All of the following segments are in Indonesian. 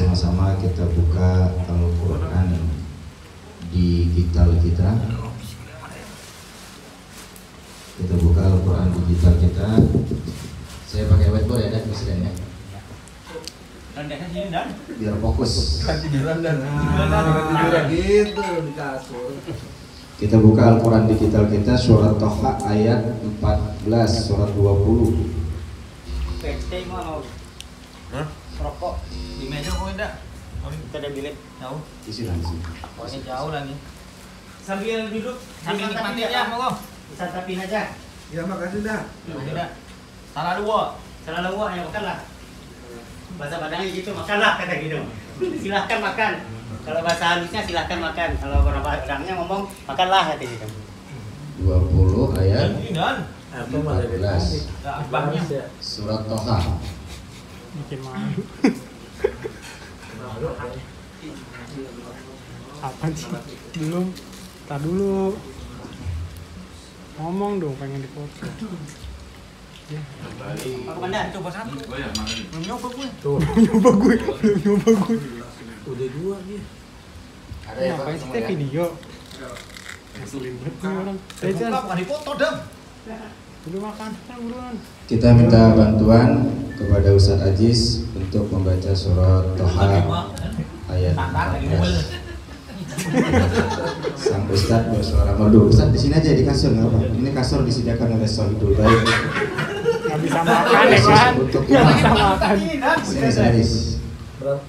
sama-sama kita buka Al-Quran digital kita. Kita buka Al-Quran digital kita. Saya pakai whiteboard ya, Dan, misalnya. Biar fokus. Gitu di kasur. Kita buka Al-Quran digital kita, surat Toha ayat 14, surat 20. Rokok di meja kok enggak? Kita ada bilik jauh. Di sini. Pokoknya jauh lagi. Sambil duduk, Sambil nikmatin ya, monggo. disantapin aja. Ya makasih dah. Tidak. Salah dua. Salah lawak ya makanlah. Bahasa Padangnya gitu, makanlah kata gitu. Silahkan makan. Kalau bahasa halusnya silahkan makan. Kalau orang Padangnya ngomong makanlah kata gitu. 20 ayat Dan 14, banyak. surat Toha. Bikin malu. Apaan sih? Belum. Tar dulu. Ngomong dong, pengen dipoto. Pak Komandan, Coba satu. Belum nyoba gue. Nyoba gue. Udah dua dia. Ada ya, Pak? Ngapain sih Ketemu teh ya? video? Ngeselin banget nih orang. Tejan, Bukan dipoto dong. dulu makan, buruan. Kita minta bantuan kepada Ustadz Aziz untuk membaca surat Toha ayat 14. Sang Ustadz bersuara merdu. Ustadz di sini aja di kasur, nggak apa? Ini kasur disediakan oleh Sohibul Baik. Gak bisa makan ya kan? Untuk Gak bisa makan. Sini Aziz. Berapa?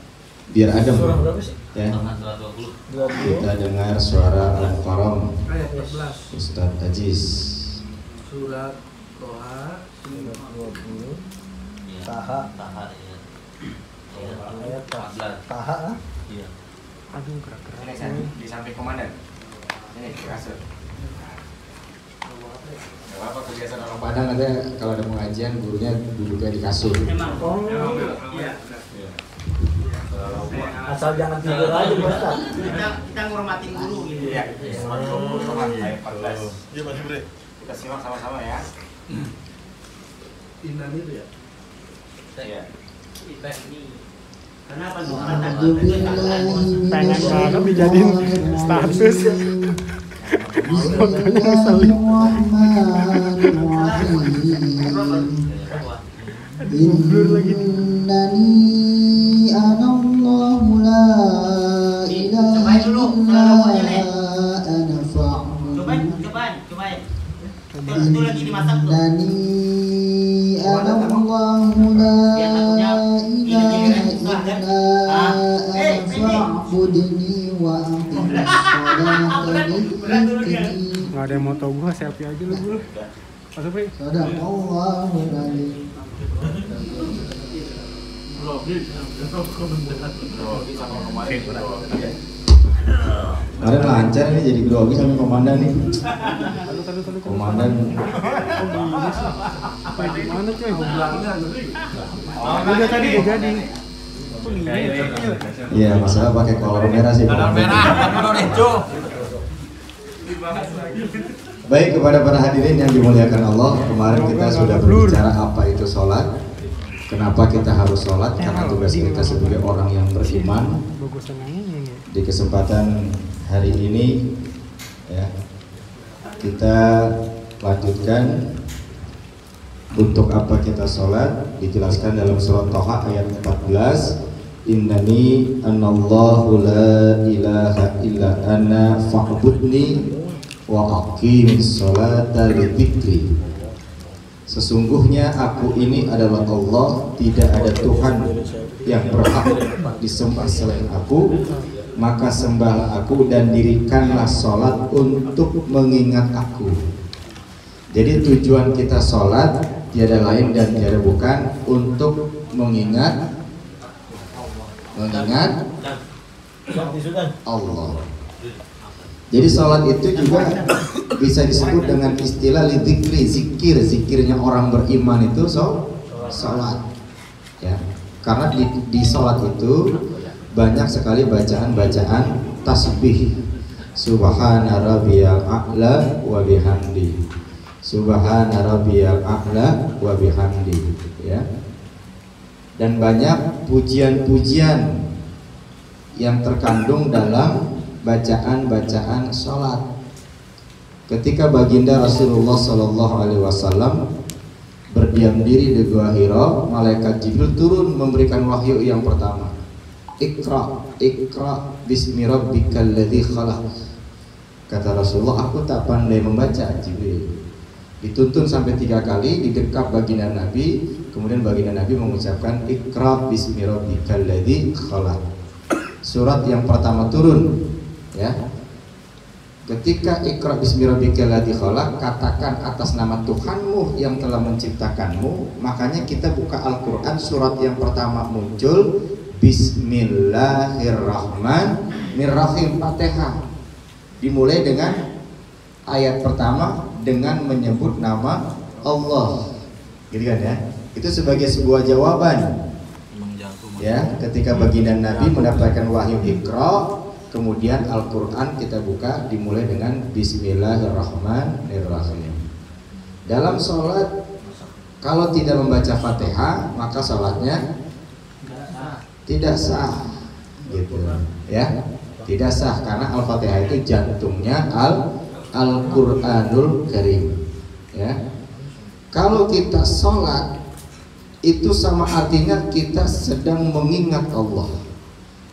Biar adem. Surah berapa sih? Ya. 20 Kita dengar suara Al-Qaram ayat 14. Ustadz Aziz. Surat Toha 20 Taha ayat 14. Taha ah? Iya. Aduh, gerak-gerak. Ini San, di samping komandan. Ini di kasur. Gak apa kebiasaan orang Padang ada kalau ada pengajian gurunya duduknya di kasur. Memang. Oh. Iya. Asal jangan tidur aja Ustaz. Kita ngormatin guru gitu. Iya. Ayat 14. Iya, Mas Bre. Kita simak sama-sama ya. Inan itu ya. Iya. Kenapa tuh? Pengen banget dijadiin status. Makanya ngeselin. Blur lagi nih. Innani anallahu la ilaha illa ana Cobain. Itu lagi dimasak tuh. Innani anallahu la ilaha illa ana fa'budni wa aqimis salata lidhikri. Gak ada yang mau tau gua, selfie aja lu dulu. Masuk Pri. Sadaqallahul azim. Kemarin lancar nih jadi grogi sama komandan nih. Tadu. Komandan Gimana coy? Gua bilangnya. Oh, Udah tadi udah jadi. Kok gini? ya masalah pakai kolor merah sih. Kolor merah, kolor hijau. Baik, kepada para hadirin yang dimuliakan Allah, kemarin kita sudah berbicara apa itu sholat, kenapa kita harus sholat, karena tugas kita sebagai orang yang beriman. Bagus tengahnya ini. Di kesempatan hari ini ya, kita lanjutkan untuk apa kita sholat, dijelaskan dalam surat Toha ayat 14. Innani anallahu la ilaha illa ana fa'budni wa aqimis salata lidzikri. Sesungguhnya aku ini adalah Allah, tidak ada Tuhan yang berhak disembah selain aku, maka sembahlah aku dan dirikanlah sholat untuk mengingat aku. Jadi tujuan kita sholat tiada lain dan tiada bukan untuk mengingat Allah. Jadi sholat itu juga bisa disebut dengan istilah lidzikri, zikirnya orang beriman itu sholat. Ya, karena di sholat itu banyak sekali bacaan tasbih. Subhana rabbiyal a'la wa bihamdi. Subhana rabbiyal a'la wa bihamdi. Ya. Dan banyak pujian-pujian yang terkandung dalam bacaan-bacaan sholat. Ketika baginda Rasulullah Shallallahu Alaihi Wasallam berdiam diri di Gua Hira, malaikat Jibril turun memberikan wahyu yang pertama. Iqra, Iqra bismi rabbikal ladzi khalaq. Kata Rasulullah, aku tak pandai membaca. Jibril dituntun sampai 3 kali, didekap baginda Nabi, kemudian baginda Nabi mengucapkan Iqra bismi rabbikal ladzi khalaq. Surat yang pertama turun, ya. Ketika Iqra bismi rabbikal ladzi khalaq, katakan atas nama Tuhanmu yang telah menciptakanmu. Makanya kita buka Al-Qur'an, surat yang pertama muncul Bismillahirrahmanirrahim, Fatihah. Dimulai dengan ayat pertama dengan menyebut nama Allah, gitu kan ya? Itu sebagai sebuah jawaban, ya. Ketika baginda Nabi mendapatkan wahyu Iqra, kemudian Al-Quran kita buka dimulai dengan Bismillahirrahmanirrahim. Dalam sholat, kalau tidak membaca Fatihah, maka sholatnya tidak sah, gitu, ya. Tidak sah karena Al-Fatihah itu jantungnya Al-Qur'anul Karim, ya. Kalau kita sholat itu sama artinya kita sedang mengingat Allah.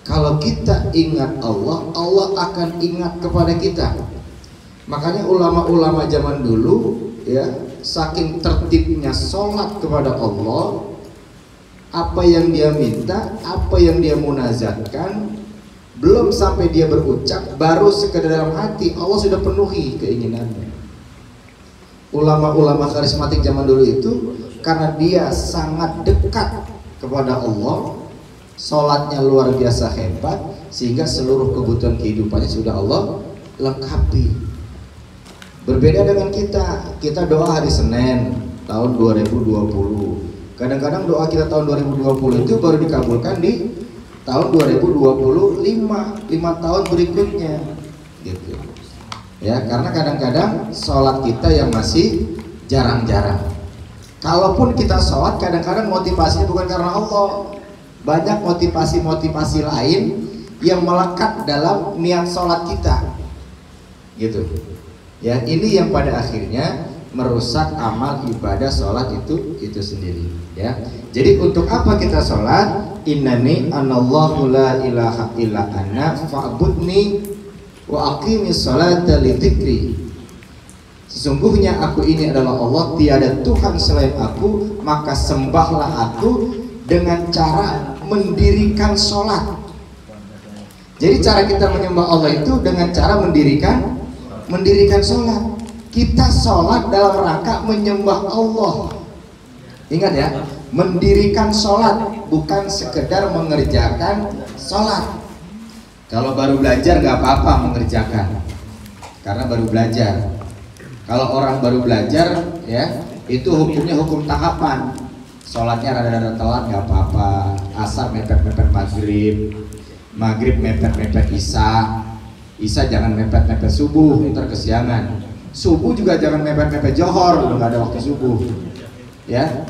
Kalau kita ingat Allah, Allah akan ingat kepada kita. Makanya ulama-ulama zaman dulu, ya, saking tertibnya sholat kepada Allah, apa yang dia minta, apa yang dia munajatkan, belum sampai dia berucap, baru sekedar dalam hati Allah sudah penuhi keinginannya. Ulama-ulama karismatik zaman dulu itu karena dia sangat dekat kepada Allah, sholatnya luar biasa hebat, sehingga seluruh kebutuhan kehidupannya sudah Allah lengkapi. Berbeda dengan kita doa hari Senin tahun 2020. Kadang-kadang doa kita tahun 2020 itu baru dikabulkan di tahun 2025, 5 tahun berikutnya, gitu. Ya, karena kadang-kadang sholat kita yang masih jarang-jarang. Kalaupun kita sholat, kadang-kadang motivasinya bukan karena Allah. Banyak motivasi-motivasi lain yang melekat dalam niat sholat kita, gitu. Ya, ini yang pada akhirnya merusak amal ibadah sholat itu sendiri, ya. Jadi untuk apa kita sholat? Innani anallahu la ilaha illa ana fa'budni wa aqimis sholata li dzikri. Sesungguhnya aku ini adalah Allah, tiada Tuhan selain aku, maka sembahlah aku dengan cara mendirikan sholat. Jadi cara kita menyembah Allah itu dengan cara mendirikan sholat. Kita sholat dalam rangka menyembah Allah. Ingat ya, mendirikan sholat, bukan sekedar mengerjakan sholat. Kalau baru belajar nggak apa-apa mengerjakan, karena baru belajar. Kalau orang baru belajar, ya, itu hukumnya hukum tahapan. Sholatnya rada-rada telat nggak apa-apa. Asar mepet-mepet maghrib, maghrib mepet-mepet isya, isya jangan mepet-mepet subuh, ntar kesiangan. Subuh juga jangan mepet-mepet johor, udah nggak ada waktu subuh, ya.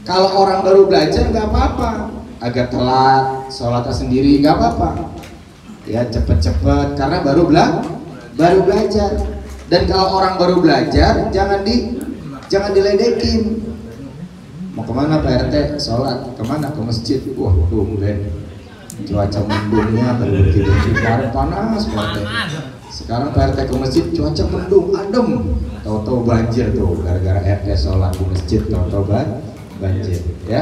Kalau orang baru belajar nggak apa-apa, agak telat, sholatnya sendiri nggak apa-apa, ya, cepet-cepet karena baru belajar. Dan kalau orang baru belajar jangan diledekin. Mau kemana Pak RT? Sholat. Kemana? Ke masjid. Wah, tumben. Cuaca mendungnya baru bertidur kemarin panas banget. Sekarang Pak RT ke masjid, cuaca mendung, adem. Tahu-tahu banjir tuh, gara-gara RT sholat di masjid, tahu-tahu banjir, ya.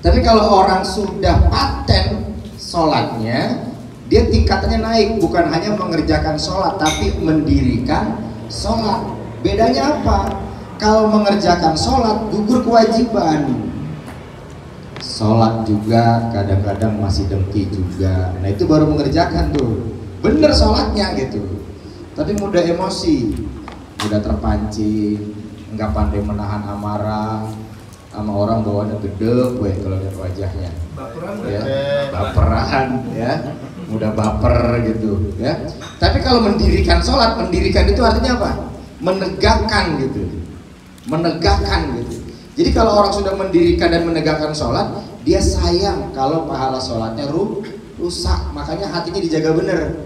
Tapi kalau orang sudah paten sholatnya, dia tingkatannya naik, bukan hanya mengerjakan sholat, tapi mendirikan sholat. Bedanya apa? Kalau mengerjakan sholat, gugur kewajiban. Sholat juga kadang-kadang masih dengki juga. Nah itu baru mengerjakan tuh, bener sholatnya gitu. Tapi mudah emosi, mudah terpancing, nggak pandai menahan amarah. Sama orang bawaannya gede, gue kalau lihat wajahnya, ya, baperan, ya, mudah baper gitu, ya. Tapi kalau mendirikan sholat, mendirikan itu artinya apa? Menegakkan gitu, menegakkan gitu. Jadi kalau orang sudah mendirikan dan menegakkan sholat, dia sayang kalau pahala sholatnya rusak. Makanya hatinya dijaga bener.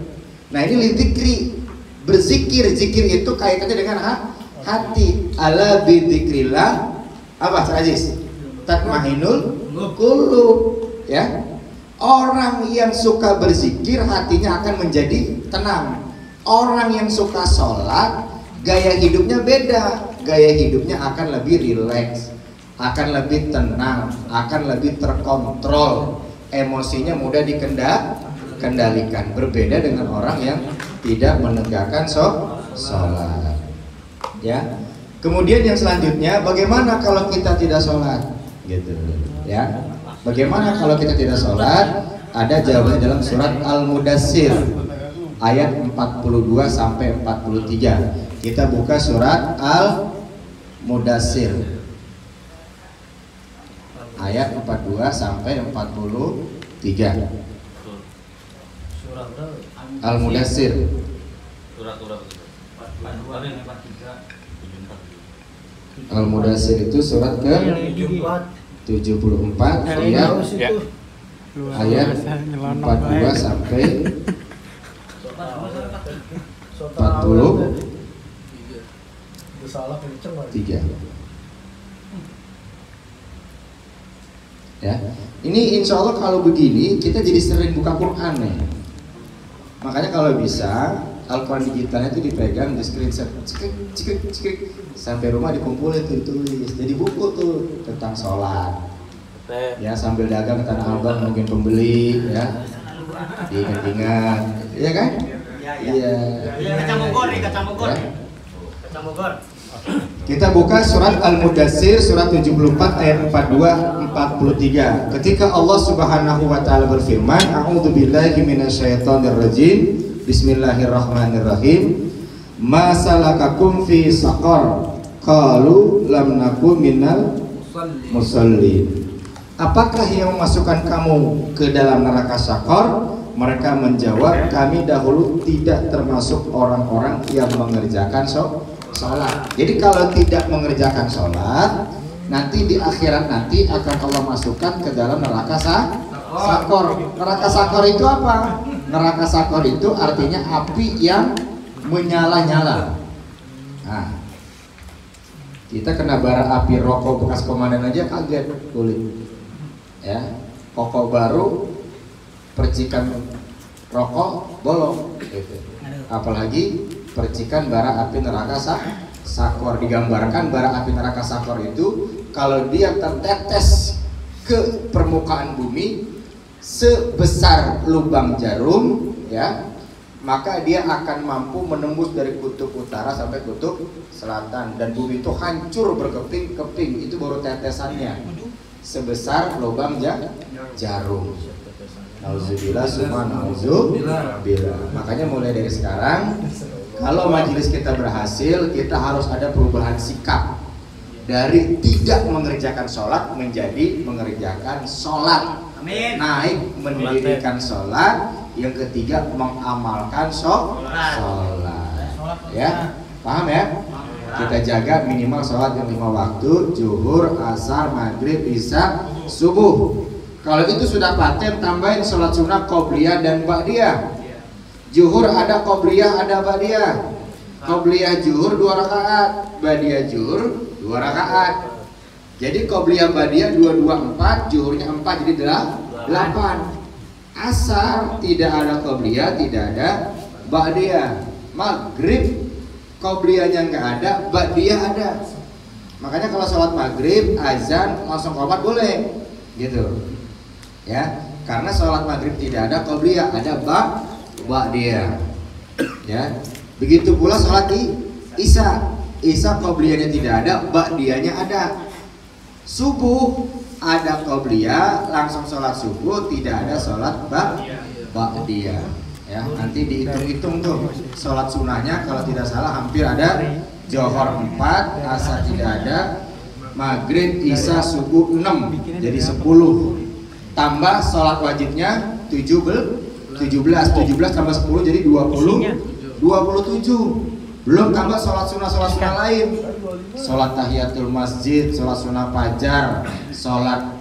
Nah ini lidzikri, berzikir, zikir itu kaitannya dengan hati. Ala bidzikrillah apa Aziz? Tatmainul qulub, ya. Orang yang suka berzikir hatinya akan menjadi tenang. Orang yang suka sholat gaya hidupnya beda. Gaya hidupnya akan lebih rileks, akan lebih tenang, akan lebih terkontrol. Emosinya mudah dikendalikan. Berbeda dengan orang yang tidak menegakkan sholat. Ya. Kemudian yang selanjutnya, bagaimana kalau kita tidak sholat? Gitu, ya. Bagaimana kalau kita tidak sholat? Ada jawabannya dalam surat Al-Mudassir ayat 42 sampai 43. Kita buka surat Al-Mudassir ayat 42 sampai 43. Al-Mudassir. Al-Mudassir itu surat ke 74 ayat 42 sampai 43. Ya, ini insya Allah kalau begini kita jadi sering buka Quran nih. Makanya kalau bisa Al-Quran digitalnya itu dipegang, di screenshot, cekik, sampai rumah dikumpulin tuh, ditulis. Jadi buku tuh tentang sholat. Ya sambil dagang ke Tanah Abang mungkin pembeli, ya diingat-ingat, ya kan? Iya. Kacang Bogor. Kita buka surat Al-Mudassir surat 74 ayat 42-43. Ketika Allah Subhanahu wa taala berfirman, A'udzubillahi minasyaitonirrajim. Bismillahirrahmanirrahim. Ma salakakum fi saqar? Qalu lam naku minal musallin. Apakah yang memasukkan kamu ke dalam neraka Saqar? Mereka menjawab, kami dahulu tidak termasuk orang-orang yang mengerjakan sholat. Jadi kalau tidak mengerjakan sholat, nanti di akhirat nanti akan Allah masukkan ke dalam neraka Saqar. Neraka Saqar itu apa? Neraka Saqar itu artinya api yang menyala-nyala. Nah, kita kena bara api rokok bekas komandan aja kaget kulit. Ya, rokok baru, percikan rokok bolong, gitu. Apalagi percikan bara api neraka Saqar. Digambarkan bara api neraka Saqar itu kalau dia tertetes ke permukaan bumi sebesar lubang jarum, ya, maka dia akan mampu menembus dari kutub utara sampai kutub selatan, dan bumi itu hancur berkeping-keping. Itu baru tetesannya sebesar lubang jarum. Nauzubillah, subhanallah. Makanya mulai dari sekarang, kalau majelis kita berhasil, kita harus ada perubahan sikap dari tidak mengerjakan sholat menjadi mengerjakan sholat. Amin. Naik mendirikan sholat. Yang ketiga mengamalkan sholat. Ya, paham ya? Kita jaga minimal sholat yang 5 waktu, zuhur, asar, maghrib, isya, subuh. Kalau itu sudah paten, tambahin sholat sunnah qobliyah dan ba'diyah. Zuhur ada qobliyah, ada ba'diyah. Qobliyah zuhur 2 rakaat, ba'diyah zuhur 2 rakaat. Jadi qobliyah ba'diyah 2, 2, 4, zuhurnya 4 jadi 8. Asar tidak ada qobliyah, tidak ada ba'diyah. Maghrib qobliyahnya nggak ada, ba'diyah ada. Makanya kalau sholat maghrib azan langsung qomat boleh, gitu. Ya, karena sholat maghrib tidak ada qobliyah, ada ba'diyah. Ya, begitu pula sholat isya qobliyahnya tidak ada, ba'diyahnya ada. Subuh ada qobliyah, langsung sholat subuh, tidak ada sholat ba'diyah. Ya, nanti dihitung-hitung tuh sholat sunnahnya, kalau tidak salah hampir ada Johor 4, asar tidak ada, maghrib, isya, subuh 6, jadi 10. Tambah sholat wajibnya 17 tambah 10 jadi 27. Belum tambah sholat sunnah lain, sholat tahiyatul masjid, sholat sunnah fajar, sholat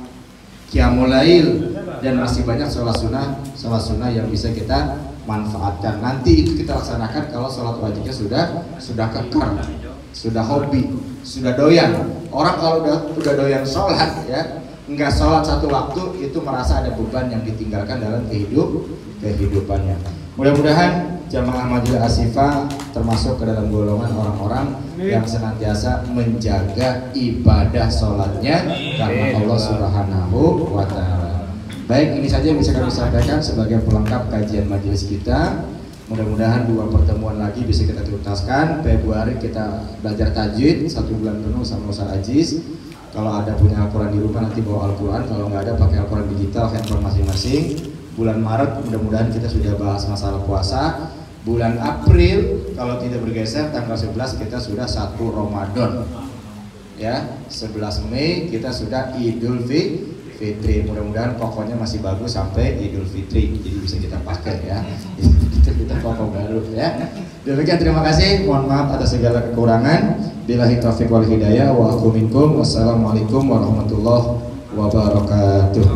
qiyamul lail, dan masih banyak sholat sunnah yang bisa kita manfaatkan. Nanti itu kita laksanakan kalau sholat wajibnya sudah kekar, sudah hobi, sudah doyan. Orang kalau udah doyan sholat ya, nggak sholat satu waktu itu merasa ada beban yang ditinggalkan dalam kehidupannya. Mudah-mudahan jamaah Majelis Asyifa termasuk ke dalam golongan orang-orang yang senantiasa menjaga ibadah sholatnya karena Allah Subhanahu wa Ta'ala. Baik, ini saja yang bisa kami sampaikan sebagai pelengkap kajian majelis kita. Mudah-mudahan 2 pertemuan lagi bisa kita tuntaskan. Februari kita belajar tajwid 1 bulan penuh sama Ustaz Aziz. Kalau ada punya Al-Quran di rumah nanti bawa Al-Quran, kalau nggak ada pakai Al-Quran digital handphone masing-masing. Bulan Maret mudah-mudahan kita sudah bahas masalah puasa. Bulan April kalau tidak bergeser tanggal 11 kita sudah 1 Ramadan. Ya, 11 Mei kita sudah Idul Fitri. Mudah-mudahan pokoknya masih bagus sampai Idul Fitri. Jadi bisa kita pakai ya. Kita pokok baru ya. Demikian, terima kasih. Mohon maaf atas segala kekurangan. Billahi taufiq wal hidayah wa aqu minkum. Wassalamualaikum warahmatullahi wabarakatuh.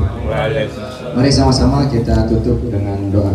Mari sama-sama kita tutup dengan doa.